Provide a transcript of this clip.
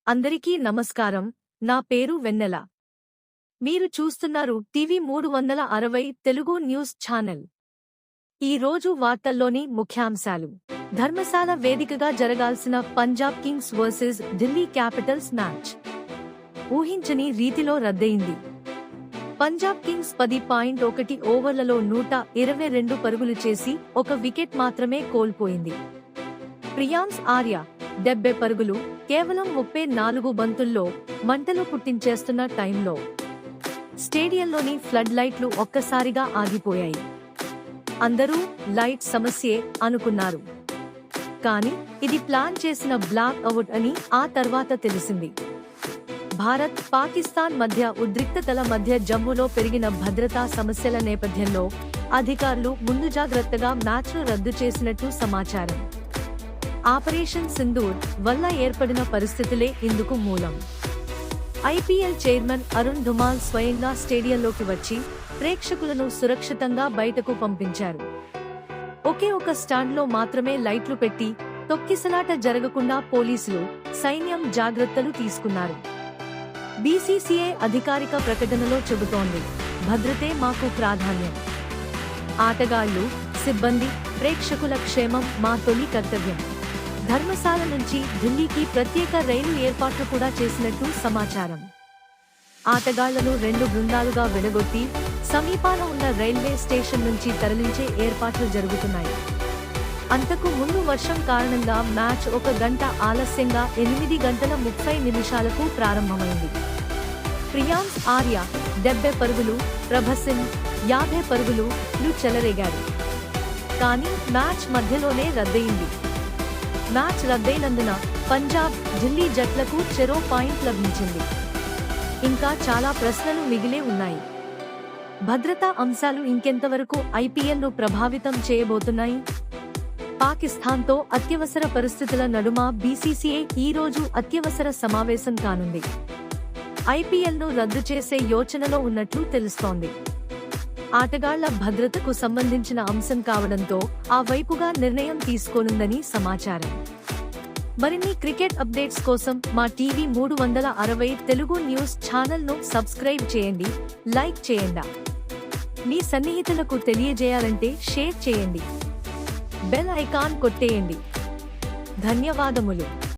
అందరికీ నమస్కారం. నా పేరు వెన్నెల. మీరు చూస్తున్నారు టీవీ 360 తెలుగు న్యూస్ ఛానల్. ఈ రోజు వార్తల్లోని ముఖ్యాంశాలు. ధర్మశాల వేదికగా జరగాల్సిన Punjab Kings versus Delhi Capitals match ఊహించని రీతిలో రద్దయింది. పంజాబ్ కింగ్స్ 10.1 ఓవర్లలో 122 పరుగులు చేసి ఒక వికెట్ మాత్రమే కోల్పోయింది. ప్రియాంశ్ ఆర్య 70 పరుగులు కేవలం 34 బంతుల్లో మంటలు పుట్టించేస్తున్న టైంలో స్టేడియంలోని ఫ్లడ్ లైట్లు ఒక్కసారిగా ఆగిపోయాయి. అందరూ లైట్ సమస్యే అనుకున్నారు. కానీ ఇది ప్లాన్ చేసిన బ్లాక్ అవుట్ అని ఆ తర్వాత తెలిసింది. భారత్ పాకిస్తాన్ మధ్య ఉద్రిక్తతల మధ్య జమ్మూలో పెరిగిన భద్రతా సమస్యల నేపథ్యంలో అధికారులు ముందు జాగ్రత్తగా మ్యాచ్ను రద్దు చేసినట్టు సమాచారం. ఆపరేషన్ సింధూర్ వల్ల ఏర్పడిన పరిస్థితులే ఇందుకు మూలం. ఐపీఎల్ చైర్మన్ అరుణ్ ధుమాల్ స్వయంగా స్టేడియంలోకి వచ్చి ప్రేక్షకులను సురక్షితంగా బయటకు పంపించారు. ఒకే ఒక స్టాండ్లో మాత్రమే లైట్లు పెట్టి తొక్కిసలాట జరగకుండా పోలీసులు, సైన్యం జాగ్రత్తలు తీసుకున్నారు. బీసీసీఐ అధికారిక ప్రకటనలో చెబుతోంది, భద్రతే మాకు ప్రాధాన్యం. ఆటగాళ్లు, సిబ్బంది, ప్రేక్షకుల క్షేమం మా తొలి కర్తవ్యం. ధర్మశాల నుంచి ఢిల్లీకి ప్రత్యేక రైలు ఏర్పాట్లు కూడా చేసినట్టు సమాచారం. ఆటగాళ్లను 2 బృందాలుగా విడగొట్టి సమీపాన ఉన్న రైల్వే స్టేషన్ నుంచి తరలించే ఏర్పాట్లు జరుగుతున్నాయి. అంతకు ముందు వర్షం కారణంగా మ్యాచ్ 1 గంట ఆలస్యంగా 8:30 ప్రారంభమైంది. ప్రియాంశ్ ఆర్య 70 పరుగులు, ప్రభసిన్ 50 పరుగులు చెలరేగారు. కానీ మ్యాచ్ మధ్యలోనే రద్దయింది. మ్యాచ్ రద్దయినందున పంజాబ్, ఢిల్లీ జట్లకు చెరో పాయింట్ లభించింది. ఇంకా చాలా ప్రశ్నలు మిగిలే ఉన్నాయి. భద్రతా అంశాలు ఇంకెంతవరకు ఐపీఎల్ను ప్రభావితం చేయబోతున్నాయి? పాకిస్తాన్తో అత్యవసర పరిస్థితుల నడుమ బీసీసీఐ ఈ రోజు అత్యవసర సమావేశం కానుంది. ఐపీఎల్ను రద్దు చేసే యోచనలో ఉన్నట్లు తెలుస్తోంది. ఆటగాళ్ల భద్రతకు సంబంధించిన అంశం కావడంతో ఆ వైపుగా నిర్ణయం తీసుకోనుందని సమాచారం. మరిన్ని క్రికెట్ అప్డేట్స్ కోసం మా టీవీ 360 తెలుగు న్యూస్ ఛానల్ను సబ్స్క్రైబ్ చేయండి, లైక్ చేయండి. మీ సన్నిహితులకు తెలియజేయాలంటే షేర్ చేయండి. బెల్ ఐకాన్ కొట్టేయండి. ధన్యవాదములు.